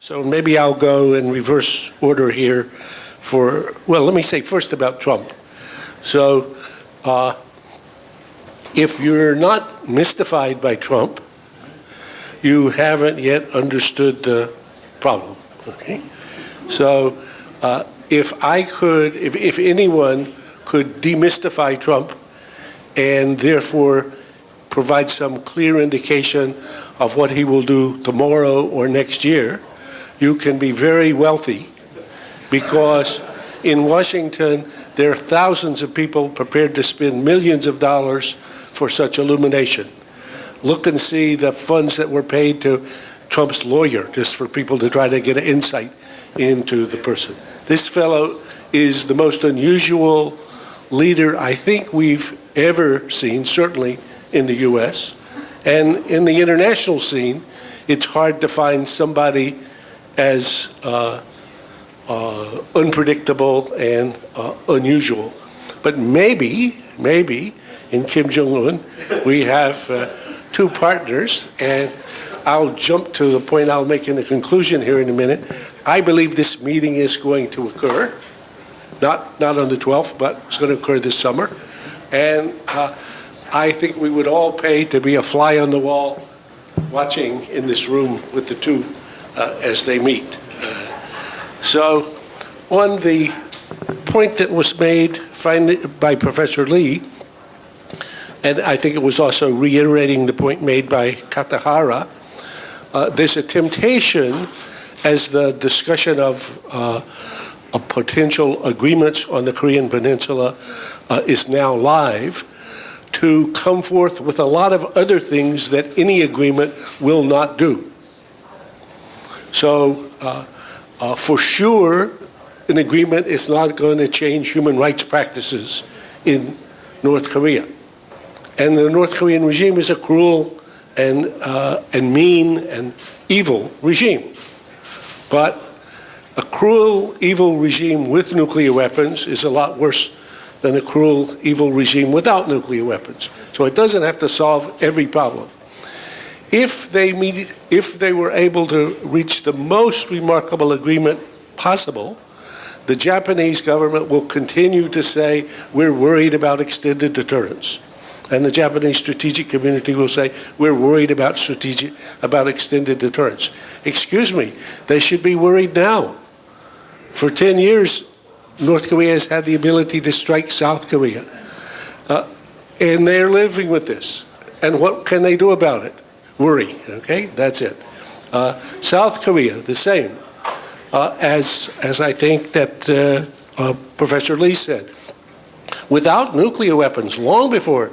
So maybe I'll go in reverse order here for, well, let me say first about Trump. So if you're not mystified by Trump, you haven't yet understood the problem, okay? So if anyone could demystify Trump and therefore provide some clear indication of what he will do tomorrow or next year, you can be very wealthy, because in Washington there are thousands of people prepared to spend millions of dollars for such illumination. Look and see the funds that were paid to Trump's lawyer just for people to try to get an insight into the person. This fellow is the most unusual leader I think we've ever seen, certainly in the US. And in the international scene, it's hard to find somebody as unpredictable and unusual. But maybe in Kim Jong-un, we have two partners, and I'll jump to the point I'll make in the conclusion here in a minute. I believe this meeting is going to occur, not on the 12th, but it's going to occur this summer. And I think we would all pay to be a fly on the wall watching in this room with the two as they meet. So on the point that was made finally by Professor Lee, and I think it was also reiterating the point made by Katahara, there's a temptation as the discussion of potential agreements on the Korean Peninsula is now live, to come forth with a lot of other things that any agreement will not do. So for sure, an agreement is not going to change human rights practices in North Korea. And the North Korean regime is a cruel and mean and evil regime. But a cruel, evil regime with nuclear weapons is a lot worse than a cruel, evil regime without nuclear weapons. So it doesn't have to solve every problem. If they were able to reach the most remarkable agreement possible, the Japanese government will continue to say, we're worried about extended deterrence. And the Japanese strategic community will say, we're worried about extended deterrence. Excuse me, they should be worried now. For 10 years, North Korea has had the ability to strike South Korea. And they're living with this. And what can they do about it? Worry, okay? That's it. South Korea, the same. As I think that Professor Lee said, without nuclear weapons, long before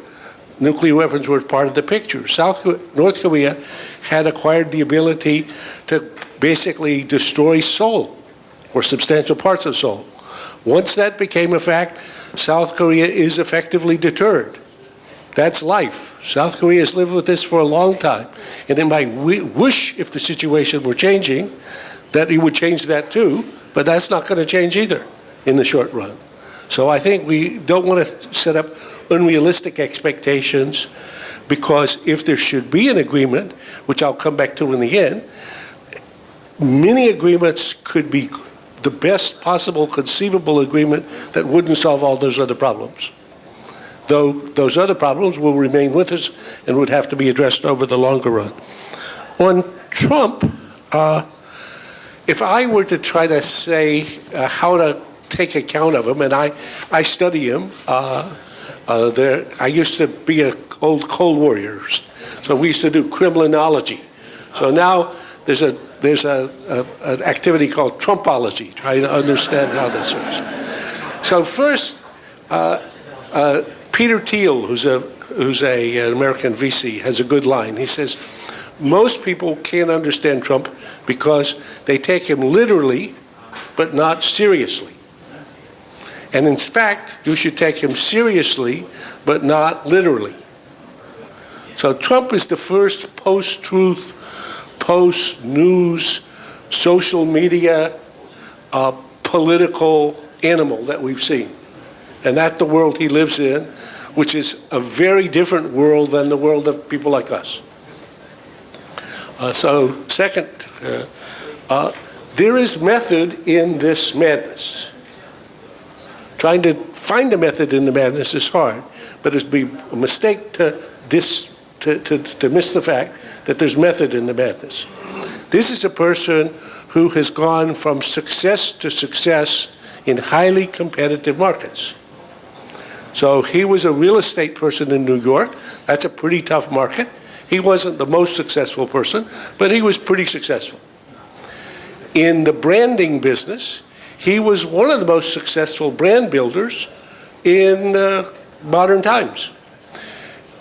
nuclear weapons were part of the picture, North Korea had acquired the ability to basically destroy Seoul, or substantial parts of Seoul. Once that became a fact, South Korea is effectively deterred. That's life. South Korea has lived with this for a long time. And it might wish, if the situation were changing, that it would change that too, but that's not going to change either in the short run. So I think we don't want to set up unrealistic expectations, because if there should be an agreement, which I'll come back to in the end, many agreements could be the best possible conceivable agreement that wouldn't solve all those other problems. Though those other problems will remain with us and would have to be addressed over the longer run. On Trump, if I were to try to say how to take account of him, and I study him, I used to be an old Cold Warrior, so we used to do criminology. So now there's an activity called Trumpology, trying to understand how this works. So first, Peter Thiel, who's an American VC, has a good line. He says, most people can't understand Trump because they take him literally, but not seriously. And in fact, you should take him seriously, but not literally. So Trump is the first post-truth, post-news, social media, political animal that we've seen. And that's the world he lives in, which is a very different world than the world of people like us. So second, There is method in this madness. Trying to find a method in the madness is hard, but it'd be a mistake to miss the fact that there's method in the madness. This is a person who has gone from success to success in highly competitive markets. So he was a real estate person in New York. That's a pretty tough market. He wasn't the most successful person, but he was pretty successful. In the branding business, he was one of the most successful brand builders in modern times.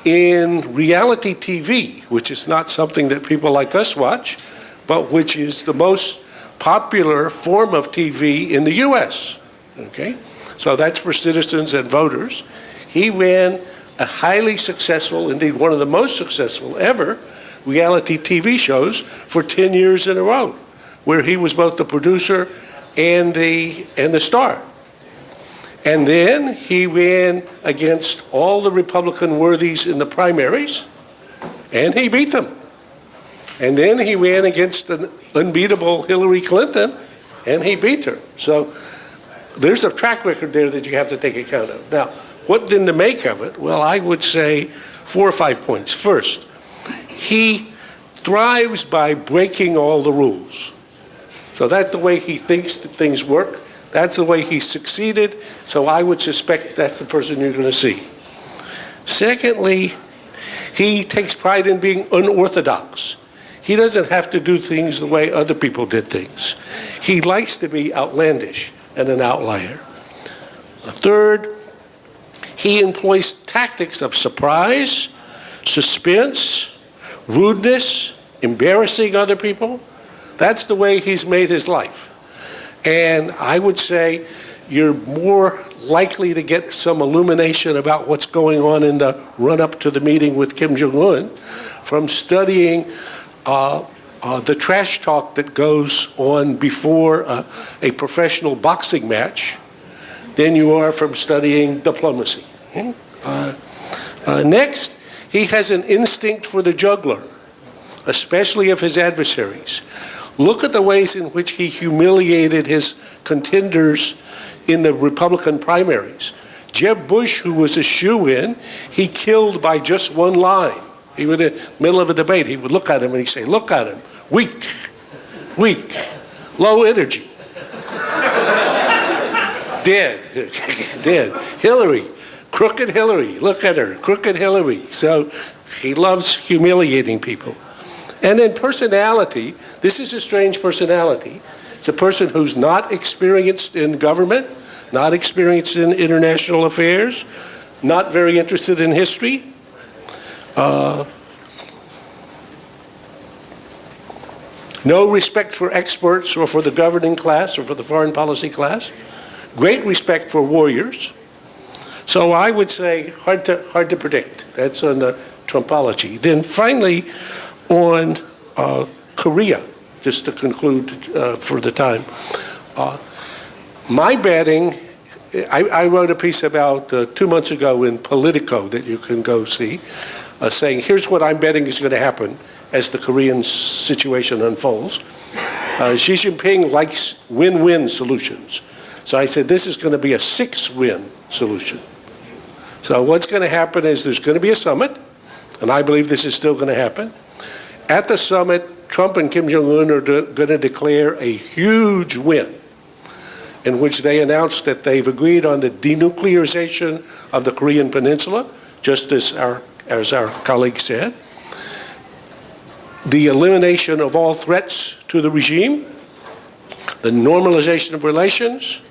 In reality TV, which is not something that people like us watch, but which is the most popular form of TV in the US, okay? So that's for citizens and voters. He ran a highly successful, indeed one of the most successful ever, reality TV shows for 10 years in a row, where he was both the producer and the star. And then he ran against all the Republican worthies in the primaries, and he beat them. And then he ran against an unbeatable Hillary Clinton, and he beat her. So there's a track record there that you have to take account of. Now, what then to make of it? Well, I would say 4 or 5 points. First, he thrives by breaking all the rules. So that's the way he thinks that things work. That's the way he succeeded. So I would suspect that's the person you're going to see. Secondly, he takes pride in being unorthodox. He doesn't have to do things the way other people did things. He likes to be outlandish and an outlier. Third, he employs tactics of surprise, suspense, rudeness, embarrassing other people. That's the way he's made his life. And I would say you're more likely to get some illumination about what's going on in the run-up to the meeting with Kim Jong-un from studying the trash talk that goes on before a professional boxing match than you are from studying diplomacy. Next, he has an instinct for the juggler, especially of his adversaries. Look at the ways in which he humiliated his contenders in the Republican primaries. Jeb Bush, who was a shoo-in, he killed by just one line. He would, in the middle of a debate, he would look at him and he'd say, "Look at him, weak, weak, low energy." Dead, dead. Hillary, crooked Hillary, look at her, crooked Hillary. So he loves humiliating people. And then personality, this is a strange personality. It's a person who's not experienced in government, not experienced in international affairs, not very interested in history. No respect for experts or for the governing class or for the foreign policy class. Great respect for warriors. So I would say hard to predict. That's on the Trumpology. Then finally, on Korea, just to conclude for the time. My betting, I wrote a piece about 2 months ago in Politico that you can go see, saying here's what I'm betting is going to happen as the Korean situation unfolds. Xi Jinping likes win-win solutions. So I said this is going to be a 6-win solution. So what's going to happen is there's going to be a summit, and I believe this is still going to happen. At the summit, Trump and Kim Jong-un are going to declare a huge win in which they announced that they've agreed on the denuclearization of the Korean Peninsula, just as our colleague said, the elimination of all threats to the regime, the normalization of relations,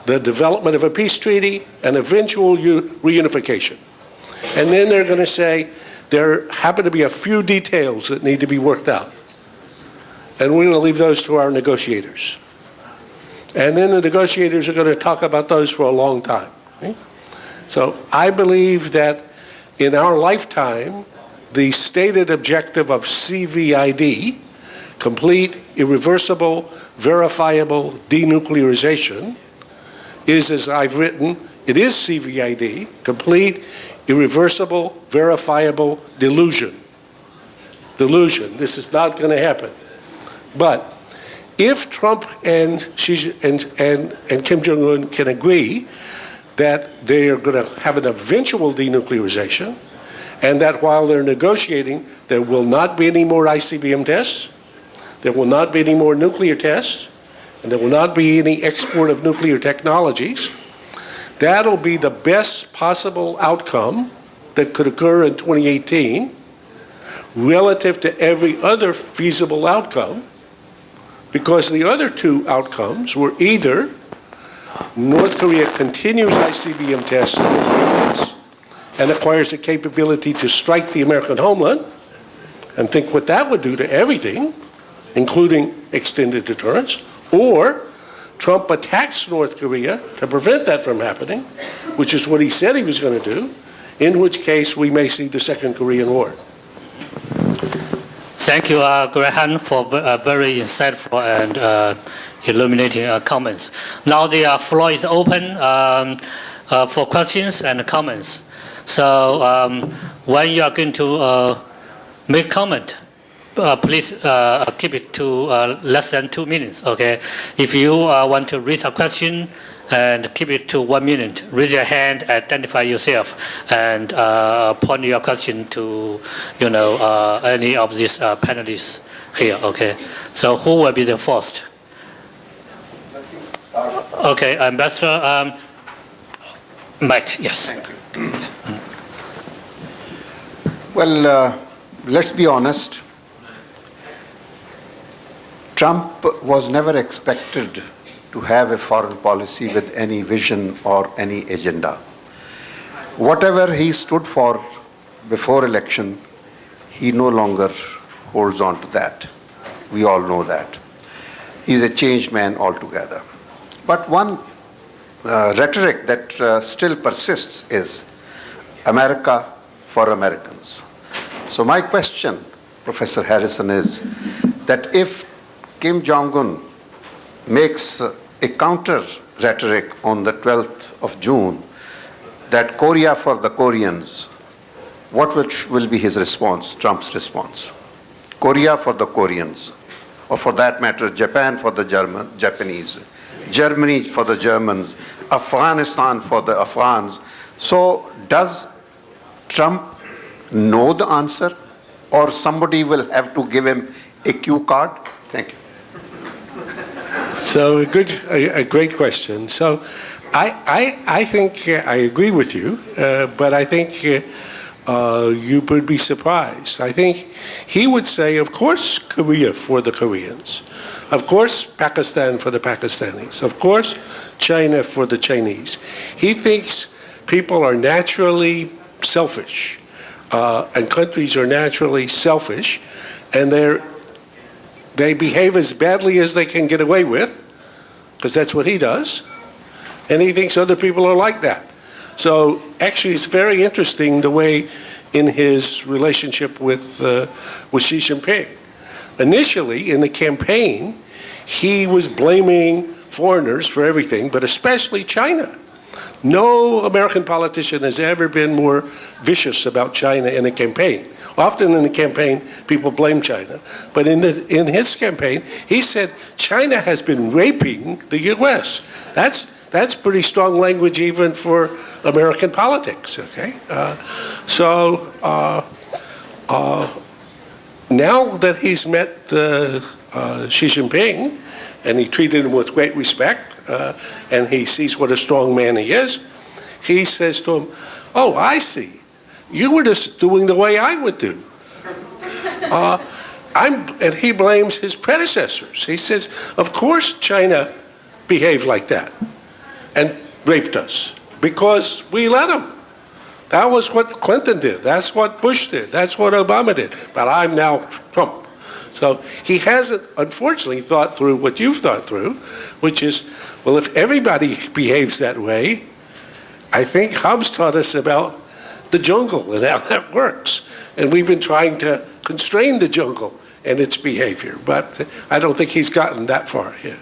the development of a peace treaty, and eventual reunification. And then they're going to say, there happen to be a few details that need to be worked out. And we're going to leave those to our negotiators. And then the negotiators are going to talk about those for a long time. Okay? So I believe that in our lifetime, the stated objective of CVID, complete, irreversible, verifiable denuclearization, is, as I've written, it is CVID, complete, irreversible, verifiable delusion. Delusion. This is not going to happen. But if Trump and Kim Jong-un can agree that they are going to have an eventual denuclearization, and that while they're negotiating, there will not be any more ICBM tests, there will not be any more nuclear tests, and there will not be any export of nuclear technologies, that'll be the best possible outcome that could occur in 2018 relative to every other feasible outcome, because the other two outcomes were either North Korea continues ICBM tests and acquires the capability to strike the American homeland, and think what that would do to everything, including extended deterrence, or Trump attacks North Korea to prevent that from happening, which is what he said he was going to do, in which case we may see the Second Korean War. Thank you, Graham, for very insightful and illuminating comments. Now the floor is open for questions and comments. So when you are going to make comment, please keep it to less than 2 minutes, okay? If you want to raise a question, and keep it to 1 minute. Raise your hand, identify yourself, and point your question to, any of these panelists here. Okay. So who will be the first? Okay, Ambassador Mike. Yes. Thank you. Well, let's be honest. Trump was never expected to have a foreign policy with any vision or any agenda. Whatever he stood for before election, he no longer holds on to that. We all know that. He's a changed man altogether. But one rhetoric that still persists is America for Americans. So my question, Professor Harrison, is that if Kim Jong-un makes a counter rhetoric on the 12th of June, that Korea for the Koreans, what will be his response, Trump's response? Korea for the Koreans, or for that matter, Japan for the Japanese, Germany for the Germans, Afghanistan for the Afghans. So does Trump know the answer, or somebody will have to give him a cue card? Thank you. So a great question. So I think I agree with you, but I think you would be surprised. I think he would say, of course, Korea for the Koreans. Of course, Pakistan for the Pakistanis. Of course, China for the Chinese. He thinks people are naturally selfish, and countries are naturally selfish, and they behave as badly as they can get away with, because that's what he does, and he thinks other people are like that. So actually it's very interesting the way in his relationship with Xi Jinping. Initially in the campaign, he was blaming foreigners for everything, but especially China. No American politician has ever been more vicious about China in a campaign. Often in the campaign, people blame China. But in his campaign, he said China has been raping the U.S. That's pretty strong language even for American politics, okay? Now that he's met Xi Jinping, and he treated him with great respect, and he sees what a strong man he is, he says to him, oh, I see. You were just doing the way I would do. And he blames his predecessors. He says, of course China behaved like that and raped us because we let them. That was what Clinton did. That's what Bush did. That's what Obama did. But I'm now Trump. So he hasn't, unfortunately, thought through what you've thought through, which is, well, if everybody behaves that way, I think Hobbes taught us about the jungle and how that works. And we've been trying to constrain the jungle and its behavior. But I don't think he's gotten that far yet.